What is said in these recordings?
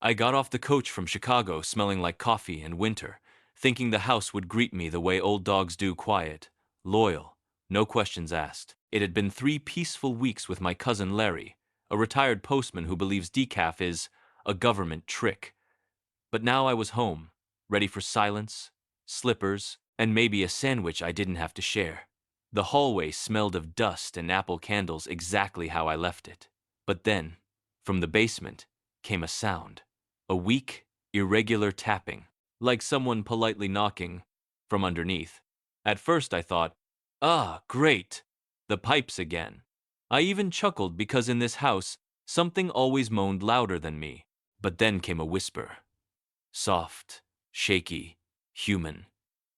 I got off the coach from Chicago smelling like coffee and winter, thinking the house would greet me the way old dogs do, quiet, loyal, no questions asked. It had been 3 peaceful weeks with my cousin Larry, a retired postman who believes decaf is a government trick. But now I was home, ready for silence, slippers, and maybe a sandwich I didn't have to share. The hallway smelled of dust and apple candles exactly how I left it. But then, from the basement, came a sound. A weak, irregular tapping, like someone politely knocking from underneath. At first I thought, ah, great, the pipes again. I even chuckled because in this house, something always moaned louder than me. But then came a whisper. Soft, shaky, human.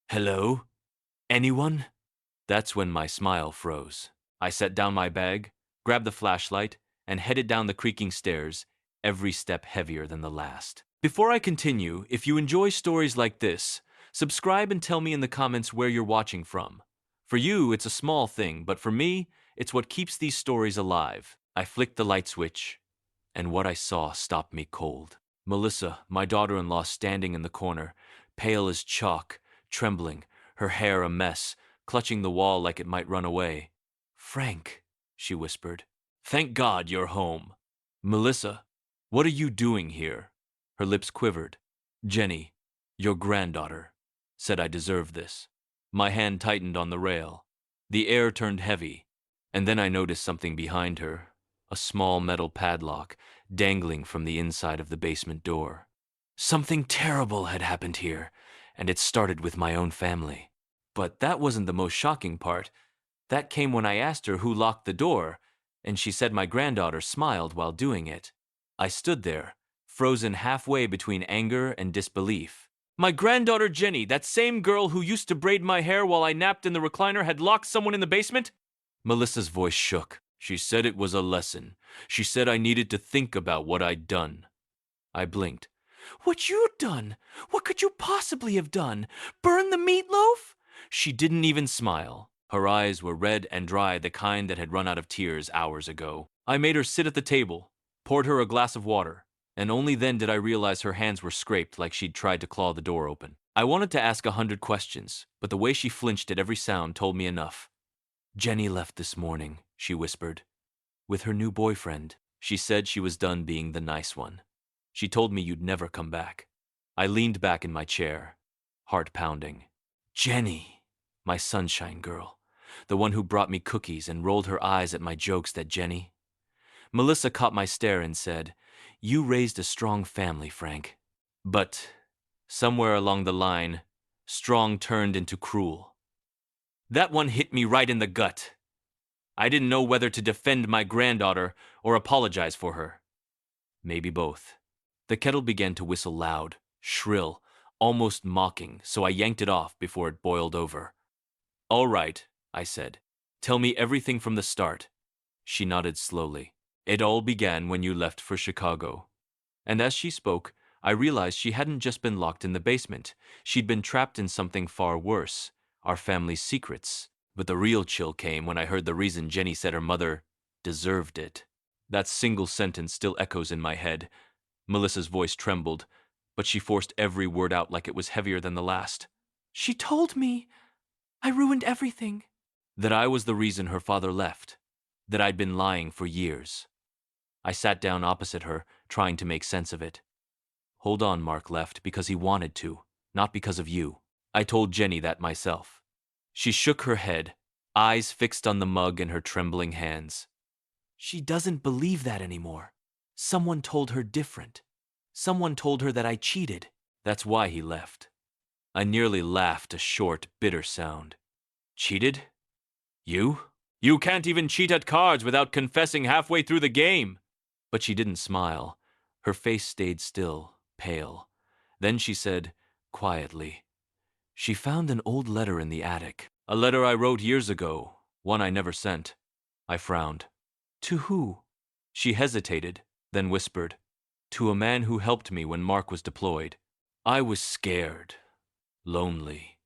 Hello? Anyone? That's when my smile froze. I set down my bag, grabbed the flashlight, and headed down the creaking stairs, every step heavier than the last. Before I continue, if you enjoy stories like this, subscribe and tell me in the comments where you're watching from. For you, it's a small thing, but for me, it's what keeps these stories alive. I flicked the light switch, and what I saw stopped me cold. Melissa, my daughter-in-law, standing in the corner, pale as chalk, trembling, her hair a mess, clutching the wall like it might run away. "Frank," she whispered, "thank God you're home." "Melissa, what are you doing here?" Her lips quivered. "Jenny, your granddaughter, said I deserved this." My hand tightened on the rail. The air turned heavy, and then I noticed something behind her, a small metal padlock dangling from the inside of the basement door. Something terrible had happened here, and it started with my own family. But that wasn't the most shocking part. That came when I asked her who locked the door, and she said my granddaughter smiled while doing it. I stood there, frozen halfway between anger and disbelief. My granddaughter Jenny, that same girl who used to braid my hair while I napped in the recliner, had locked someone in the basement? Melissa's voice shook. She said it was a lesson. She said I needed to think about what I'd done. I blinked. "What you done? What could you possibly have done? Burn the meatloaf?" She didn't even smile. Her eyes were red and dry, the kind that had run out of tears hours ago. I made her sit at the table, poured her a glass of water, and only then did I realize her hands were scraped like she'd tried to claw the door open. I wanted to ask 100 questions, but the way she flinched at every sound told me enough. "Jenny left this morning," she whispered, "with her new boyfriend. She said she was done being the nice one. She told me you'd never come back." I leaned back in my chair, heart pounding. Jenny, my sunshine girl, the one who brought me cookies and rolled her eyes at my jokes. That Jenny. Melissa caught my stare and said, "You raised a strong family, Frank." But somewhere along the line, strong turned into cruel. That one hit me right in the gut. I didn't know whether to defend my granddaughter or apologize for her. Maybe both. The kettle began to whistle loud, shrill, almost mocking, so I yanked it off before it boiled over. "All right," I said. "Tell me everything from the start." She nodded slowly. "It all began when you left for Chicago." And as she spoke, I realized she hadn't just been locked in the basement. She'd been trapped in something far worse, our family's secrets. But the real chill came when I heard the reason Jenny said her mother deserved it. That single sentence still echoes in my head. Melissa's voice trembled, but she forced every word out like it was heavier than the last. "She told me I ruined everything." That I was the reason her father left. That I'd been lying for years. I sat down opposite her, trying to make sense of it. "Hold on, Mark left because he wanted to, not because of you." I told Jenny that myself. She shook her head, eyes fixed on the mug in her trembling hands. "She doesn't believe that anymore. Someone told her different. Someone told her that I cheated. That's why he left." I nearly laughed, a short, bitter sound. "Cheated? You? You can't even cheat at cards without confessing halfway through the game." But she didn't smile. Her face stayed still, pale. Then she said, quietly, "She found an old letter in the attic. A letter I wrote years ago, one I never sent." I frowned. "To who?" She hesitated, then whispered, "To a man who helped me when Mark was deployed." I was scared, lonely,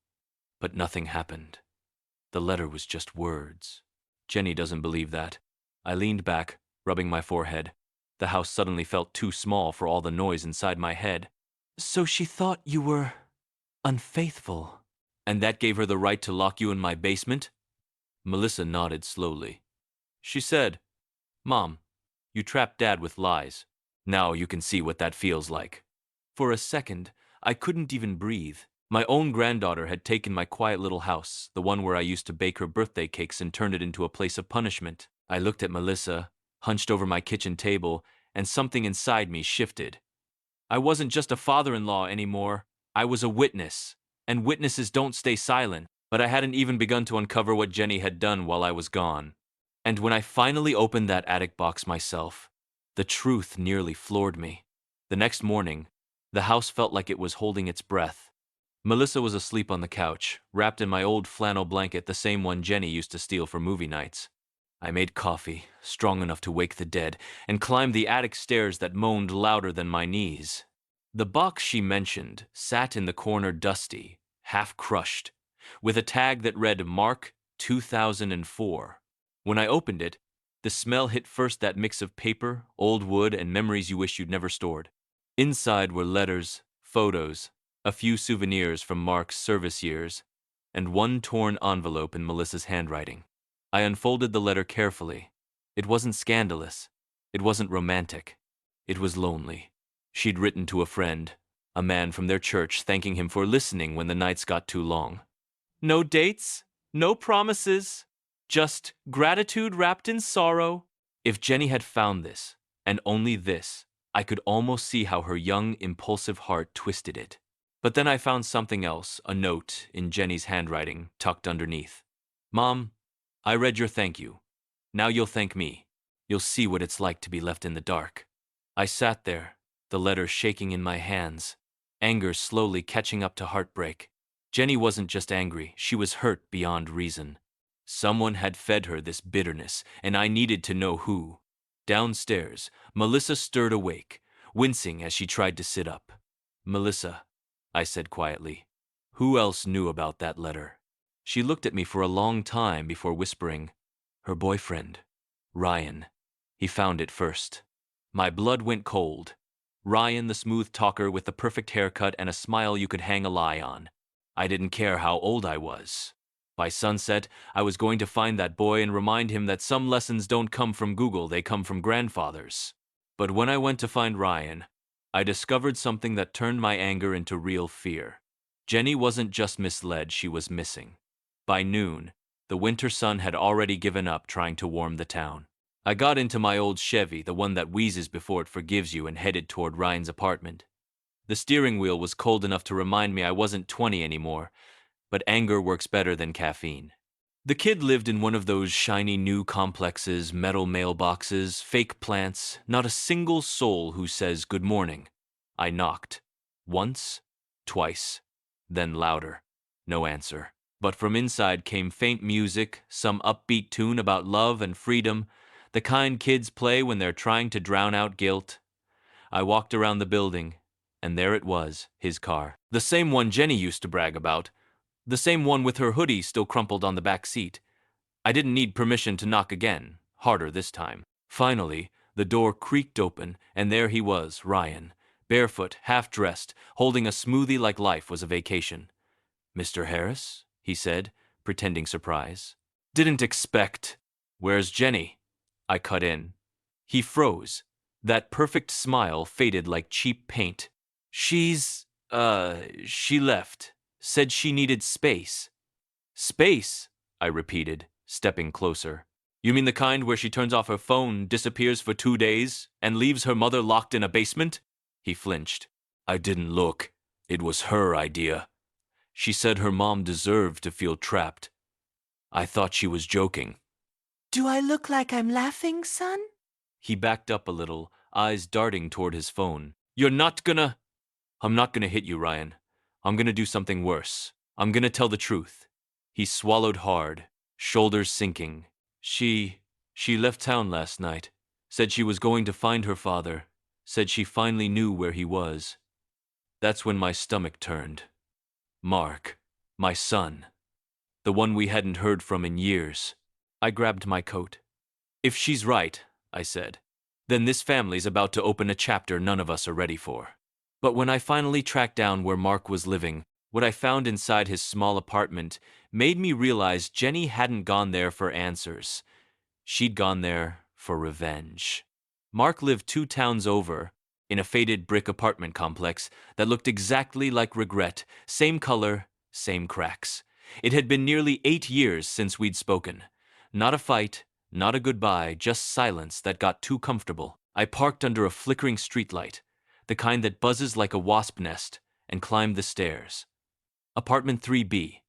but nothing happened. The letter was just words. Jenny doesn't believe that. I leaned back, rubbing my forehead. The house suddenly felt too small for all the noise inside my head. So she thought you were unfaithful. And that gave her the right to lock you in my basement? Melissa nodded slowly. She said, Mom, you trapped Dad with lies. Now you can see what that feels like. For a second, I couldn't even breathe. My own granddaughter had taken my quiet little house, the one where I used to bake her birthday cakes, and turned it into a place of punishment. I looked at Melissa, hunched over my kitchen table, and something inside me shifted. I wasn't just a father-in-law anymore. I was a witness, and witnesses don't stay silent. But I hadn't even begun to uncover what Jenny had done while I was gone. And when I finally opened that attic box myself, the truth nearly floored me. The next morning, the house felt like it was holding its breath. Melissa was asleep on the couch, wrapped in my old flannel blanket, the same one Jenny used to steal for movie nights. I made coffee, strong enough to wake the dead, and climbed the attic stairs that moaned louder than my knees. The box she mentioned sat in the corner, dusty, half crushed, with a tag that read Mark 2004. When I opened it, the smell hit first, that mix of paper, old wood, and memories you wish you'd never stored. Inside were letters, photos, a few souvenirs from Mark's service years, and one torn envelope in Melissa's handwriting. I unfolded the letter carefully. It wasn't scandalous. It wasn't romantic. It was lonely. She'd written to a friend, a man from their church, thanking him for listening when the nights got too long. No dates, no promises, just gratitude wrapped in sorrow. If Jenny had found this, and only this, I could almost see how her young, impulsive heart twisted it. But then I found something else, a note in Jenny's handwriting, tucked underneath. Mom, I read your thank you. Now you'll thank me. You'll see what it's like to be left in the dark. I sat there, the letter shaking in my hands, anger slowly catching up to heartbreak. Jenny wasn't just angry, she was hurt beyond reason. Someone had fed her this bitterness, and I needed to know who. Downstairs, Melissa stirred awake, wincing as she tried to sit up. Melissa, I said quietly, who else knew about that letter? She looked at me for a long time before whispering, her boyfriend, Ryan. He found it first. My blood went cold. Ryan, the smooth talker with the perfect haircut and a smile you could hang a lie on. I didn't care how old I was. By sunset, I was going to find that boy and remind him that some lessons don't come from Google, they come from grandfathers. But when I went to find Ryan, I discovered something that turned my anger into real fear. Jenny wasn't just misled, she was missing. By noon, the winter sun had already given up trying to warm the town. I got into my old Chevy, the one that wheezes before it forgives you, and headed toward Ryan's apartment. The steering wheel was cold enough to remind me I wasn't 20 anymore, but anger works better than caffeine. The kid lived in one of those shiny new complexes, metal mailboxes, fake plants, not a single soul who says good morning. I knocked. Once, twice, then louder. No answer. But from inside came faint music, some upbeat tune about love and freedom, the kind kids play when they're trying to drown out guilt. I walked around the building, and there it was, his car. The same one Jenny used to brag about. The same one with her hoodie still crumpled on the back seat. I didn't need permission to knock again, harder this time. Finally, the door creaked open, and there he was, Ryan, barefoot, half-dressed, holding a smoothie like life was a vacation. Mr. Harris? He said, pretending surprise. Didn't expect. Where's Jenny? I cut in. He froze. That perfect smile faded like cheap paint. She left. Said she needed space. Space, I repeated, stepping closer. You mean the kind where she turns off her phone, disappears for 2 days, and leaves her mother locked in a basement? He flinched. I didn't look. It was her idea. She said her mom deserved to feel trapped. I thought she was joking. Do I look like I'm laughing, son? He backed up a little, eyes darting toward his phone. You're not gonna... I'm not gonna hit you, Ryan. I'm gonna do something worse. I'm gonna tell the truth. He swallowed hard, shoulders sinking. She left town last night. Said she was going to find her father. Said she finally knew where he was. That's when my stomach turned. Mark, my son. The one we hadn't heard from in years. I grabbed my coat. If she's right, I said, Then this family's about to open a chapter none of us are ready for. But when I finally tracked down where Mark was living, what I found inside his small apartment made me realize Jenny hadn't gone there for answers. She'd gone there for revenge. Mark lived 2 towns over, in a faded brick apartment complex that looked exactly like regret, same color, same cracks. It had been nearly 8 years since we'd spoken. Not a fight, not a goodbye, just silence that got too comfortable. I parked under a flickering streetlight, the kind that buzzes like a wasp nest, and climbed the stairs. Apartment 3B.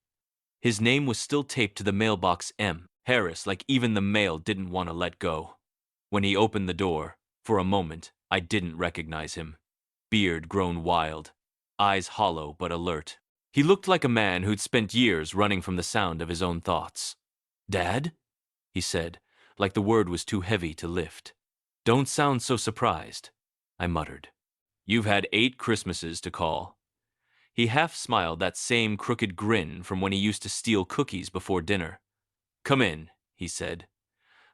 His name was still taped to the mailbox M. Harris, like even the mail didn't want to let go. When he opened the door, for a moment, I didn't recognize him. Beard grown wild, eyes hollow but alert. He looked like a man who'd spent years running from the sound of his own thoughts. "Dad?" he said, like the word was too heavy to lift. "Don't sound so surprised," I muttered. "You've had 8 Christmases to call." He half smiled, that same crooked grin from when he used to steal cookies before dinner. "Come in," he said.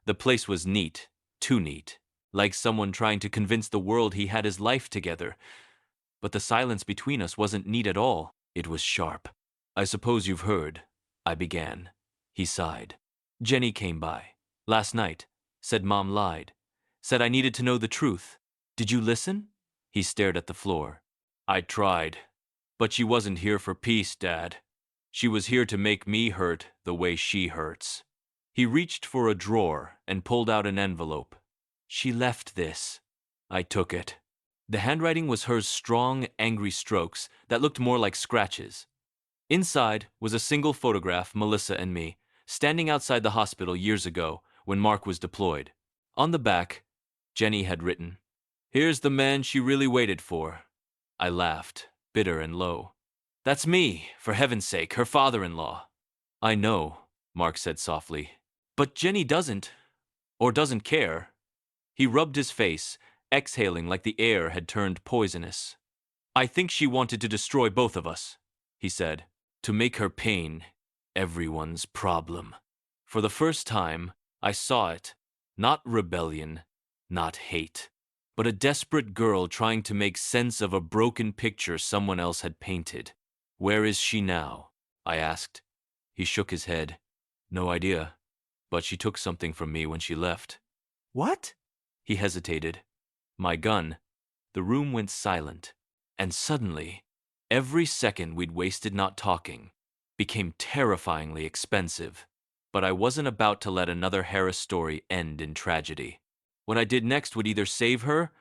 The place was neat, too neat, like someone trying to convince the world he had his life together. But the silence between us wasn't neat at all. It was sharp. "I suppose you've heard," I began. He sighed. "Jenny came by. Last night. Said Mom lied. Said I needed to know the truth. Did you listen?" He stared at the floor. "I tried. But she wasn't here for peace, Dad. She was here to make me hurt the way she hurts." He reached for a drawer and pulled out an envelope. "She left this." I took it. The handwriting was hers, strong, angry strokes that looked more like scratches. Inside was a single photograph, Melissa and me, standing outside the hospital years ago when Mark was deployed. On the back, Jenny had written, "Here's the man she really waited for." I laughed, bitter and low. "That's me, for heaven's sake, her father-in-law." "I know," Mark said softly. "But Jenny doesn't, or doesn't care." He rubbed his face, exhaling like the air had turned poisonous. "I think she wanted to destroy both of us," he said, "to make her pain everyone's problem." For the first time, I saw it. Not rebellion, not hate, but a desperate girl trying to make sense of a broken picture someone else had painted. "Where is she now?" I asked. He shook his head. "No idea, but she took something from me when she left." What? He hesitated. "My gun." The room went silent, and suddenly, every second we'd wasted not talking became terrifyingly expensive. But I wasn't about to let another Harris story end in tragedy. What I did next would either save her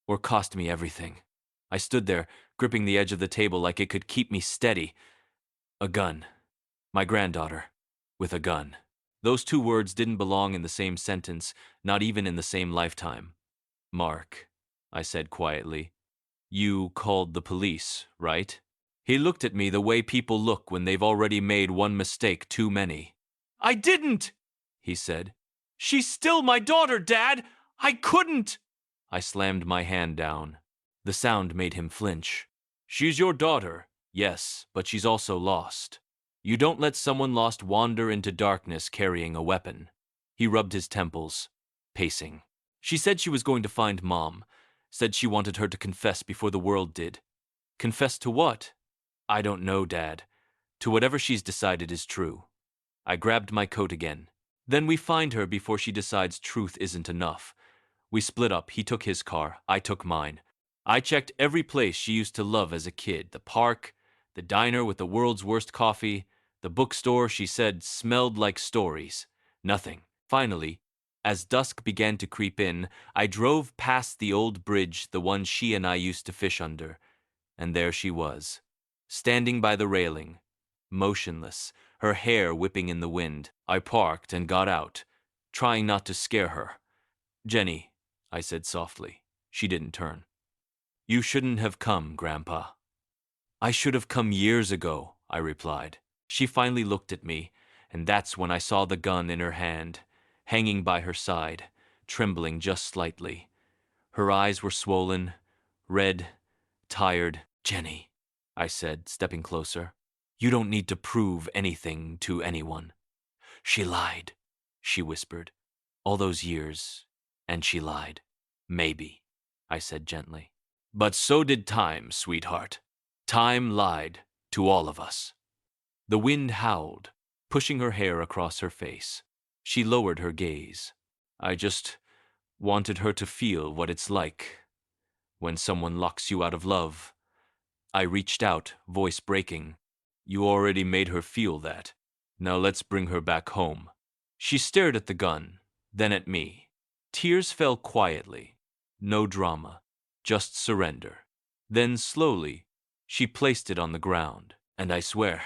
or cost me everything. I stood there, gripping the edge of the table like it could keep me steady. A gun. My granddaughter. With a gun. Those 2 words didn't belong in the same sentence, not even in the same lifetime. "Mark," I said quietly, "you called the police, right?" He looked at me the way people look when they've already made one mistake too many. "I didn't," he said. "She's still my daughter, Dad. I couldn't." I slammed my hand down. The sound made him flinch. "She's your daughter, yes, but she's also lost. You don't let someone lost wander into darkness carrying a weapon." He rubbed his temples, pacing. "She said she was going to find Mom. Said she wanted her to confess before the world did." "Confess to what?" "I don't know, Dad. To whatever she's decided is true." I grabbed my coat again. "Then we find her before she decides truth isn't enough." We split up. He took his car. I took mine. I checked every place she used to love as a kid. The park, the diner with the world's worst coffee, the bookstore she said smelled like stories. Nothing. Finally, as dusk began to creep in, I drove past the old bridge, the one she and I used to fish under. And there she was, standing by the railing, motionless, her hair whipping in the wind. I parked and got out, trying not to scare her. "Jenny," I said softly. She didn't turn. "You shouldn't have come, Grandpa." "I should have come years ago," I replied. She finally looked at me, and that's when I saw the gun in her hand, hanging by her side, trembling just slightly. Her eyes were swollen, red, tired. "Jenny," I said, stepping closer, "you don't need to prove anything to anyone." "She lied," she whispered. "All those years, and she lied." Maybe, I said gently. But so did time, sweetheart. Time lied to all of us. The wind howled, pushing her hair across her face. She lowered her gaze. I just wanted her to feel what it's like when someone locks you out of love. I reached out, voice breaking. You already made her feel that. Now let's bring her back home. She stared at the gun, then at me. Tears fell quietly. No drama, just surrender. Then slowly, she placed it on the ground, and I swear,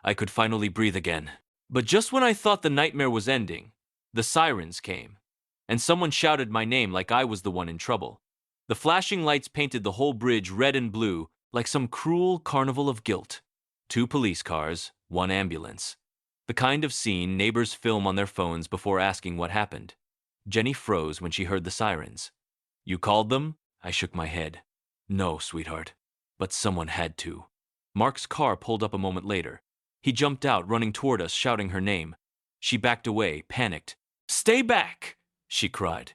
I could finally breathe again. But just when I thought the nightmare was ending, the sirens came, and someone shouted my name like I was the one in trouble. The flashing lights painted the whole bridge red and blue, like some cruel carnival of guilt. 2 police cars, 1 ambulance. The kind of scene neighbors film on their phones before asking what happened. Jenny froze when she heard the sirens. You called them? I shook my head. No, sweetheart. But someone had to. Mark's car pulled up a moment later. He jumped out, running toward us, shouting her name. She backed away, panicked. Stay back, she cried.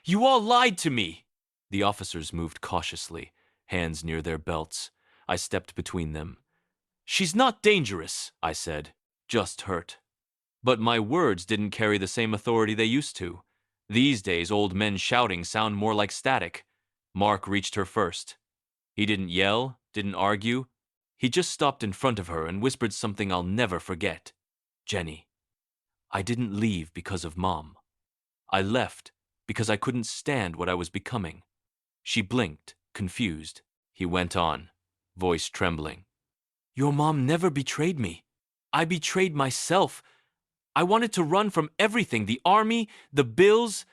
You all lied to me. The officers moved cautiously, hands near their belts. I stepped between them. She's not dangerous, I said, just hurt. But my words didn't carry the same authority they used to. These days, old men shouting sound more like static. Mark reached her first. He didn't yell, didn't argue. He just stopped in front of her and whispered something I'll never forget. Jenny, I didn't leave because of Mom. I left because I couldn't stand what I was becoming. She blinked, confused. He went on, voice trembling. Your mom never betrayed me. I betrayed myself. I wanted to run from everything, the army, the bills,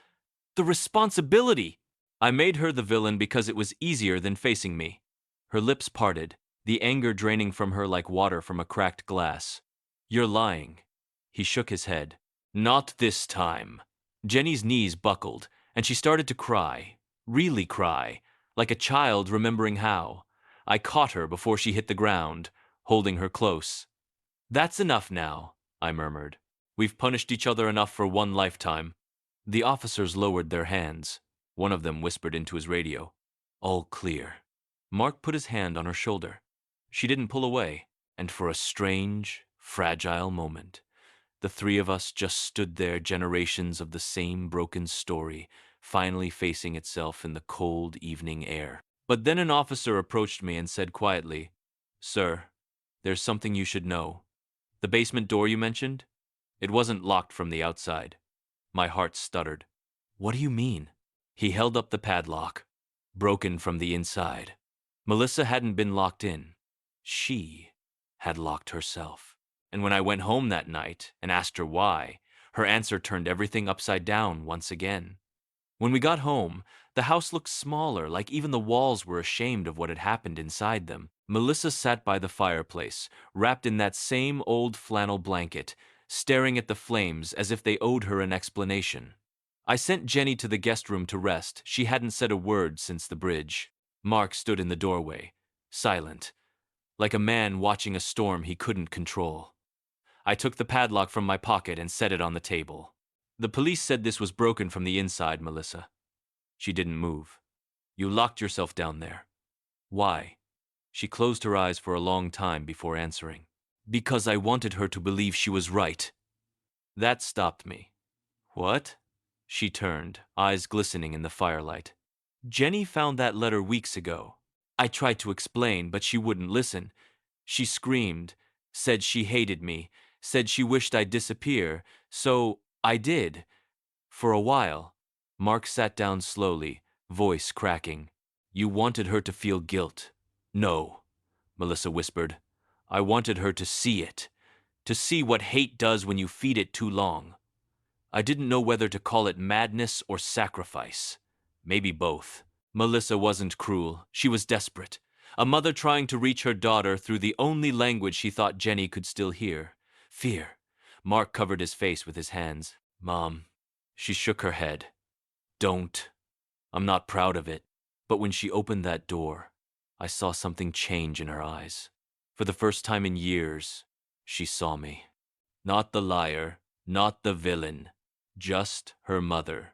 the responsibility. I made her the villain because it was easier than facing me. Her lips parted, the anger draining from her like water from a cracked glass. You're lying. He shook his head. Not this time. Jenny's knees buckled, and she started to cry, really cry, like a child remembering how. I caught her before she hit the ground, holding her close. That's enough now, I murmured. We've punished each other enough for one lifetime. The officers lowered their hands. One of them whispered into his radio. All clear. Mark put his hand on her shoulder. She didn't pull away, and for a strange, fragile moment, the 3 of us just stood there, generations of the same broken story, finally facing itself in the cold evening air. But then an officer approached me and said quietly, Sir, there's something you should know. The basement door you mentioned? It wasn't locked from the outside. My heart stuttered. What do you mean? He held up the padlock, broken from the inside. Melissa hadn't been locked in. She had locked herself. And when I went home that night and asked her why, her answer turned everything upside down once again. When we got home, the house looked smaller, like even the walls were ashamed of what had happened inside them. Melissa sat by the fireplace, wrapped in that same old flannel blanket, staring at the flames as if they owed her an explanation. I sent Jenny to the guest room to rest. She hadn't said a word since the bridge. Mark stood in the doorway, silent, like a man watching a storm he couldn't control. I took the padlock from my pocket and set it on the table. The police said this was broken from the inside, Melissa. She didn't move. You locked yourself down there. Why? She closed her eyes for a long time before answering. Because I wanted her to believe she was right. That stopped me. What? She turned, eyes glistening in the firelight. Jenny found that letter weeks ago. I tried to explain, but she wouldn't listen. She screamed, said she hated me, said she wished I'd disappear, so I did. For a while. Mark sat down slowly, voice cracking. You wanted her to feel guilt. No, Melissa whispered. I wanted her to see it, to see what hate does when you feed it too long. I didn't know whether to call it madness or sacrifice. Maybe both. Melissa wasn't cruel. She was desperate. A mother trying to reach her daughter through the only language she thought Jenny could still hear. Fear. Mark covered his face with his hands. Mom. She shook her head. Don't. I'm not proud of it. But when she opened that door, I saw something change in her eyes. For the first time in years, she saw me. Not the liar, not the villain, just her mother.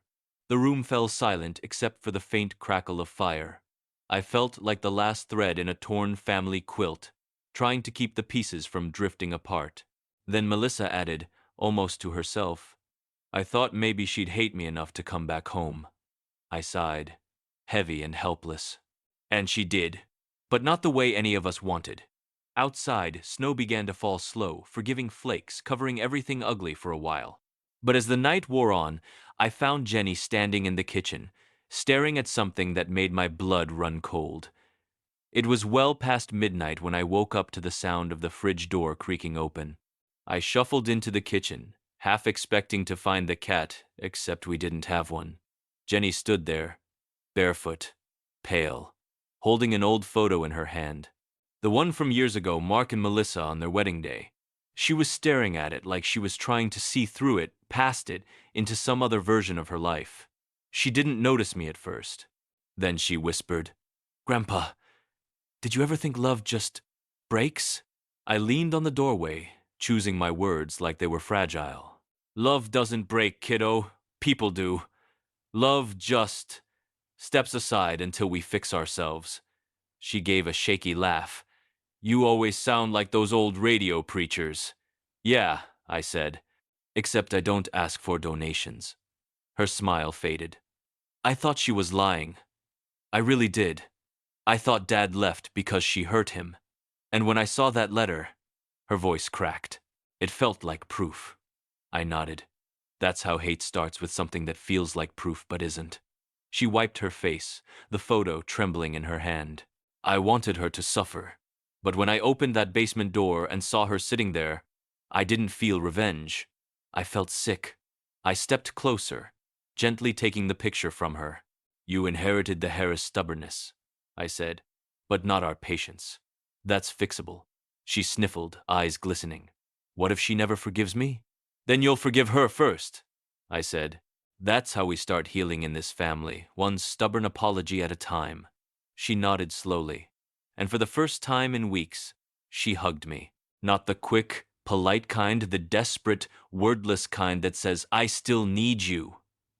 The room fell silent except for the faint crackle of fire. I felt like the last thread in a torn family quilt, trying to keep the pieces from drifting apart. Then Melissa added, almost to herself, I thought maybe she'd hate me enough to come back home. I sighed, heavy and helpless. And she did, but not the way any of us wanted. Outside, snow began to fall slow, forgiving flakes, covering everything ugly for a while. But as the night wore on, I found Jenny standing in the kitchen, staring at something that made my blood run cold. It was well past midnight when I woke up to the sound of the fridge door creaking open. I shuffled into the kitchen, half expecting to find the cat, except we didn't have one. Jenny stood there, barefoot, pale, holding an old photo in her hand. The one from years ago, Mark and Melissa on their wedding day. She was staring at it like she was trying to see through it, past it, into some other version of her life. She didn't notice me at first. Then she whispered, Grandpa, did you ever think love just breaks? I leaned on the doorway, choosing my words like they were fragile. Love doesn't break, kiddo. People do. Love just steps aside until we fix ourselves. She gave a shaky laugh. You always sound like those old radio preachers. Yeah, I said, except I don't ask for donations. Her smile faded. I thought she was lying. I really did. I thought Dad left because she hurt him. And when I saw that letter, her voice cracked. It felt like proof. I nodded. That's how hate starts, with something that feels like proof but isn't. She wiped her face, the photo trembling in her hand. I wanted her to suffer. But when I opened that basement door and saw her sitting there, I didn't feel revenge. I felt sick. I stepped closer, gently taking the picture from her. You inherited the Harris stubbornness, I said, but not our patience. That's fixable. She sniffled, eyes glistening. What if she never forgives me? Then you'll forgive her first, I said. That's how we start healing in this family, one stubborn apology at a time. She nodded slowly, and for the first time in weeks, she hugged me. Not the quick, polite kind, the desperate, wordless kind that says, I still need you.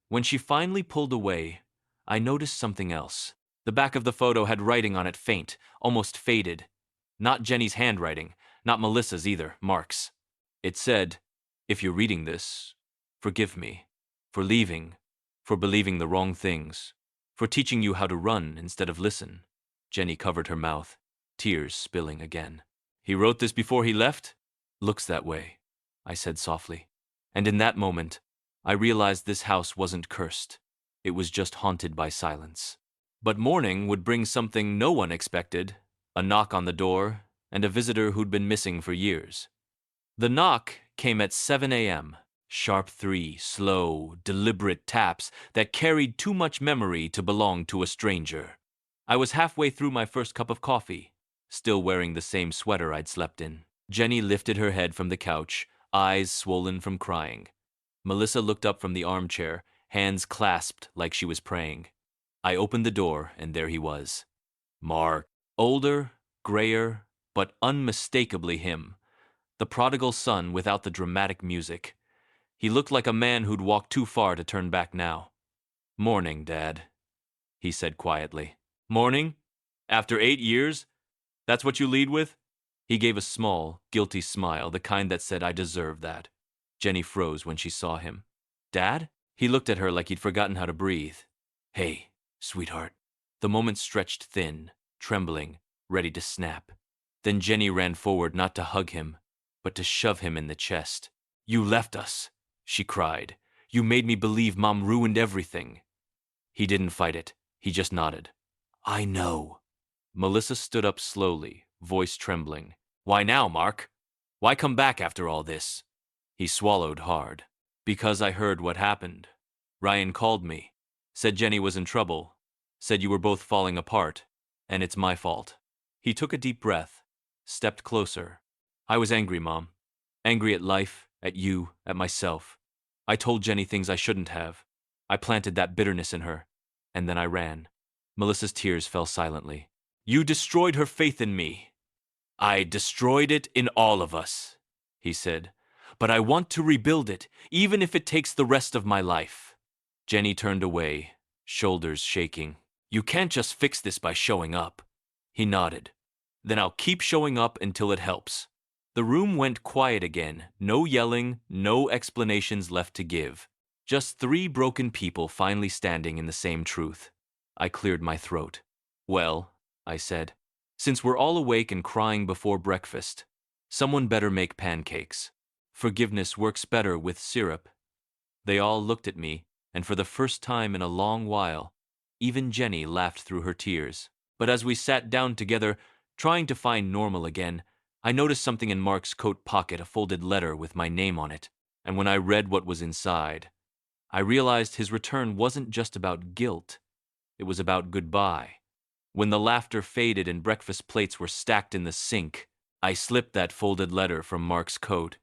When she finally pulled away, I noticed something else. The back of the photo had writing on it, faint, almost faded. Not Jenny's handwriting, not Melissa's either, Mark's. It said, if you're reading this, forgive me. For leaving, for believing the wrong things, for teaching you how to run instead of listen. Jenny covered her mouth, tears spilling again. He wrote this before he left? Looks that way, I said softly. And in that moment, I realized this house wasn't cursed. It was just haunted by silence. But morning would bring something no one expected, a knock on the door, and a visitor who'd been missing for years. The knock came at 7 a.m., sharp 3, slow, deliberate taps that carried too much memory to belong to a stranger. I was halfway through my first cup of coffee, still wearing the same sweater I'd slept in. Jenny lifted her head from the couch, eyes swollen from crying. Melissa looked up from the armchair, hands clasped like she was praying. I opened the door, and there he was. Mark. Older, grayer, but unmistakably him. The prodigal son without the dramatic music. He looked like a man who'd walked too far to turn back now. Morning, Dad, he said quietly. Morning? After 8 years? That's what you lead with? He gave a small, guilty smile, the kind that said I deserve that. Jenny froze when she saw him. Dad? He looked at her like he'd forgotten how to breathe. Hey, sweetheart. The moment stretched thin, trembling, ready to snap. Then Jenny ran forward not to hug him, but to shove him in the chest. You left us, she cried. You made me believe Mom ruined everything. He didn't fight it. He just nodded. I know. Melissa stood up slowly, voice trembling. Why now, Mark? Why come back after all this? He swallowed hard. Because I heard what happened. Ryan called me. Said Jenny was in trouble. Said you were both falling apart. And it's my fault. He took a deep breath. Stepped closer. I was angry, Mom. Angry at life, at you, at myself. I told Jenny things I shouldn't have. I planted that bitterness in her. And then I ran. Melissa's tears fell silently. You destroyed her faith in me. I destroyed it in all of us, he said. But I want to rebuild it, even if it takes the rest of my life. Jenny turned away, shoulders shaking. You can't just fix this by showing up. He nodded. Then I'll keep showing up until it helps. The room went quiet again, no yelling, no explanations left to give. Just three broken people finally standing in the same truth. I cleared my throat. Well, I said, since we're all awake and crying before breakfast, someone better make pancakes. Forgiveness works better with syrup. They all looked at me, and for the first time in a long while, even Jenny laughed through her tears. But as we sat down together, trying to find normal again, I noticed something in Mark's coat pocket, a folded letter with my name on it, and when I read what was inside, I realized his return wasn't just about guilt, it was about goodbye. When the laughter faded and breakfast plates were stacked in the sink, I slipped that folded letter from Mark's coat.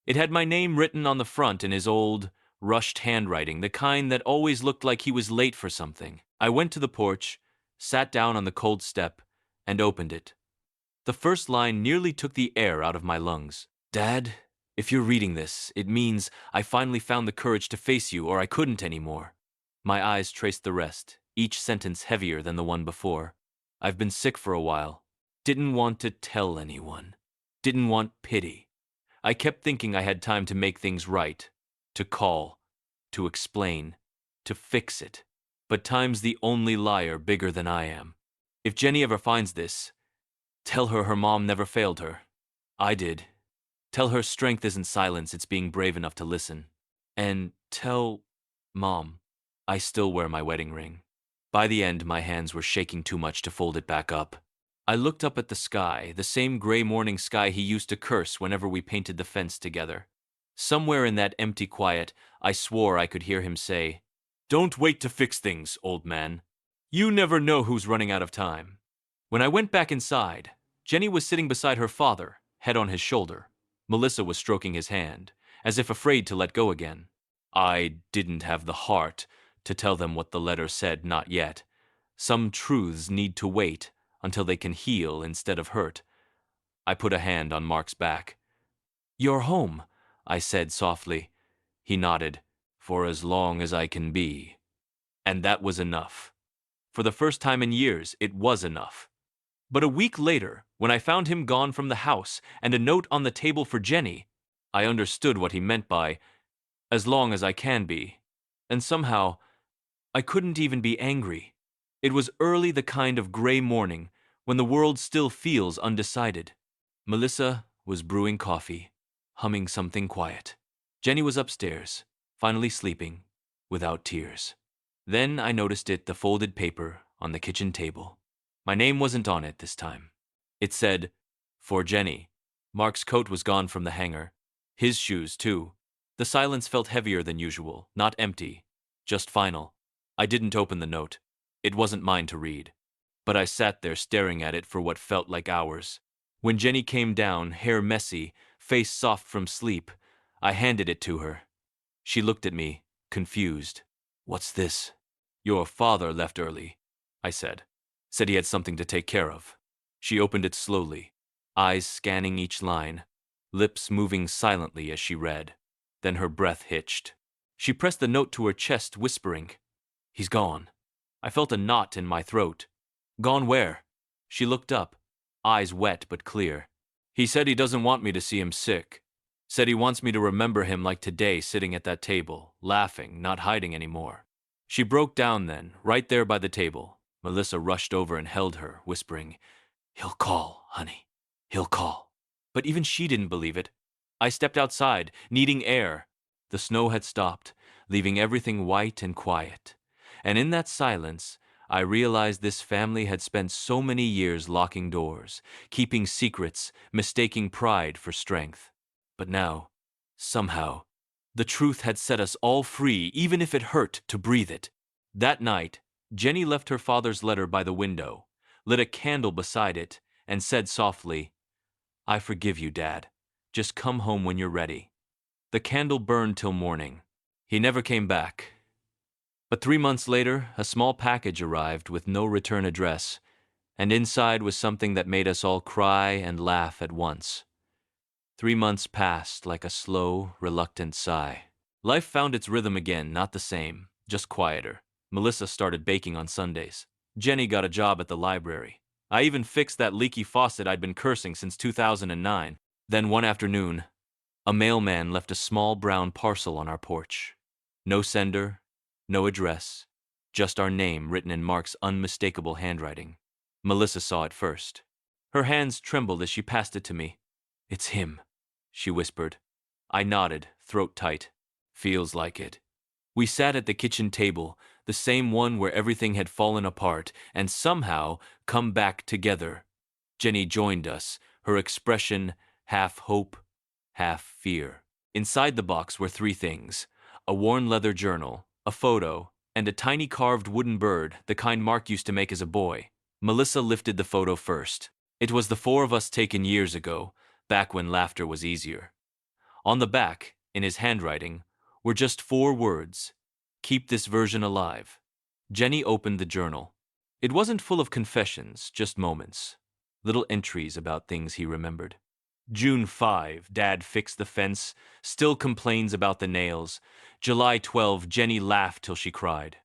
It had my name written on the front in his old, rushed handwriting, the kind that always looked like he was late for something. I went to the porch, sat down on the cold step, and opened it. The first line nearly took the air out of my lungs. Dad, if you're reading this, it means I finally found the courage to face you, or I couldn't anymore. My eyes traced the rest, each sentence heavier than the one before. I've been sick for a while. Didn't want to tell anyone. Didn't want pity. I kept thinking I had time to make things right, to call, to explain, to fix it. But time's the only liar bigger than I am. If Jenny ever finds this, tell her her mom never failed her. I did. Tell her strength isn't silence, it's being brave enough to listen. And tell Mom, I still wear my wedding ring. By the end, my hands were shaking too much to fold it back up. I looked up at the sky, the same gray morning sky he used to curse whenever we painted the fence together. Somewhere in that empty quiet, I swore I could hear him say, "Don't wait to fix things, old man. You never know who's running out of time." When I went back inside, Jenny was sitting beside her father, head on his shoulder. Melissa was stroking his hand, as if afraid to let go again. I didn't have the heart to tell them what the letter said, not yet. Some truths need to wait until they can heal instead of hurt. I put a hand on Mark's back. "You're home," I said softly. He nodded. "For as long as I can be." And that was enough. For the first time in years, it was enough. But a week later, when I found him gone from the house and a note on the table for Jenny, I understood what he meant by, "as long as I can be." And somehow, I couldn't even be angry. It was early, the kind of gray morning when the world still feels undecided. Melissa was brewing coffee, humming something quiet. Jenny was upstairs, finally sleeping, without tears. Then I noticed the folded paper on the kitchen table. My name wasn't on it this time. It said, "For Jenny." Mark's coat was gone from the hanger. His shoes, too. The silence felt heavier than usual, not empty, just final. I didn't open the note. It wasn't mine to read. But I sat there staring at it for what felt like hours. When Jenny came down, hair messy, face soft from sleep, I handed it to her. She looked at me, confused. "What's this?" "Your father left early," I said. "Said he had something to take care of." She opened it slowly, eyes scanning each line, lips moving silently as she read. Then her breath hitched. She pressed the note to her chest, whispering, "He's gone." I felt a knot in my throat. "Gone where?" She looked up, eyes wet but clear. "He said he doesn't want me to see him sick. Said he wants me to remember him like today, sitting at that table, laughing, not hiding anymore." She broke down then, right there by the table. Melissa rushed over and held her, whispering, "He'll call, honey. He'll call." But even she didn't believe it. I stepped outside, needing air. The snow had stopped, leaving everything white and quiet. And in that silence, I realized this family had spent so many years locking doors, keeping secrets, mistaking pride for strength. But now, somehow, the truth had set us all free, even if it hurt to breathe it. That night, Jenny left her father's letter by the window, lit a candle beside it, and said softly, "I forgive you, Dad. Just come home when you're ready." The candle burned till morning. He never came back. But 3 months later, a small package arrived with no return address, and inside was something that made us all cry and laugh at once. 3 months passed like a slow, reluctant sigh. Life found its rhythm again, not the same, just quieter. Melissa started baking on Sundays. Jenny got a job at the library. I even fixed that leaky faucet I'd been cursing since 2009. Then one afternoon, a mailman left a small brown parcel on our porch. No sender, no address, just our name written in Mark's unmistakable handwriting. Melissa saw it first. Her hands trembled as she passed it to me. "It's him," she whispered. I nodded, throat tight. "Feels like it." We sat at the kitchen table, the same one where everything had fallen apart and somehow come back together. Jenny joined us, her expression half hope, half fear. Inside the box were three things: a worn leather journal, a photo, and a tiny carved wooden bird, the kind Mark used to make as a boy. Melissa lifted the photo first. It was the four of us taken years ago, back when laughter was easier. On the back, in his handwriting, were just four words: "Keep this version alive." Jenny opened the journal. It wasn't full of confessions, just moments. Little entries about things he remembered. June 5, Dad fixed the fence, still complains about the nails. July 12, Jenny laughed till she cried.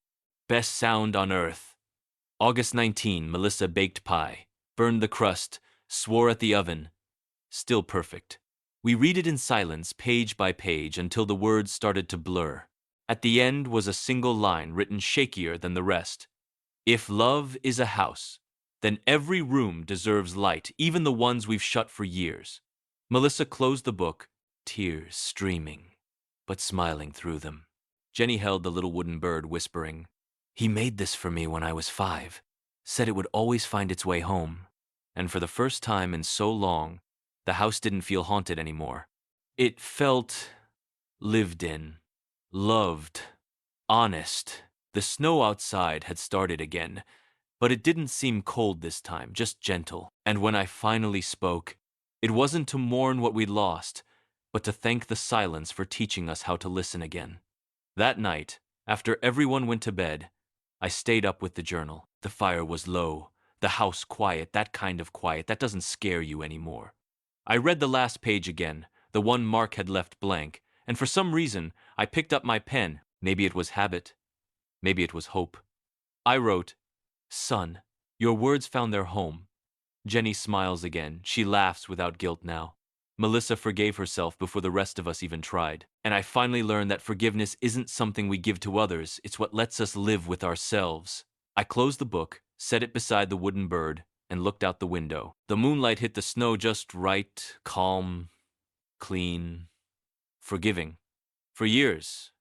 Best sound on earth. August 19, Melissa baked pie, burned the crust, swore at the oven. Still perfect. We read it in silence, page by page, until the words started to blur. At the end was a single line written shakier than the rest. "If love is a house, then every room deserves light, even the ones we've shut for years." Melissa closed the book, tears streaming, but smiling through them. Jenny held the little wooden bird, whispering, "He made this for me when I was 5. Said it would always find its way home." And for the first time in so long, the house didn't feel haunted anymore. It felt lived in, loved, honest. The snow outside had started again, but it didn't seem cold this time, just gentle. And when I finally spoke, it wasn't to mourn what we'd lost, but to thank the silence for teaching us how to listen again. That night, after everyone went to bed, I stayed up with the journal. The fire was low, the house quiet, that kind of quiet that doesn't scare you anymore. I read the last page again, the one Mark had left blank, and for some reason, I picked up my pen. Maybe it was habit, maybe it was hope. I wrote, "Son, your words found their home." Jenny smiles again. She laughs without guilt now. Melissa forgave herself before the rest of us even tried. And I finally learned that forgiveness isn't something we give to others, it's what lets us live with ourselves. I closed the book, set it beside the wooden bird, and looked out the window. The moonlight hit the snow just right, calm, clean, forgiving. For years,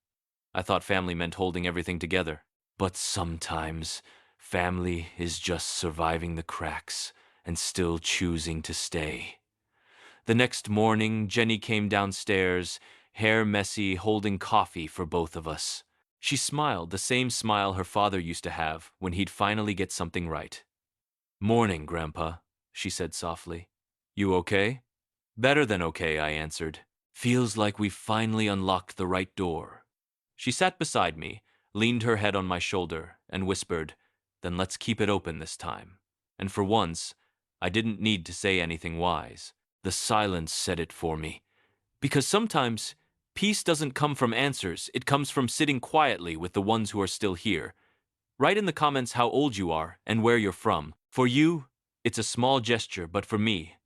I thought family meant holding everything together. But sometimes, family is just surviving the cracks and still choosing to stay. The next morning, Jenny came downstairs, hair messy, holding coffee for both of us. She smiled, the same smile her father used to have when he'd finally get something right. "Morning, Grandpa," she said softly. "You okay?" "Better than okay," I answered. "Feels like we've finally unlocked the right door." She sat beside me, leaned her head on my shoulder, and whispered, "Then let's keep it open this time." And for once, I didn't need to say anything wise. The silence said it for me. Because sometimes, peace doesn't come from answers, it comes from sitting quietly with the ones who are still here. Write in the comments how old you are and where you're from. For you, it's a small gesture, but for me,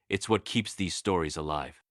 it's what keeps these stories alive.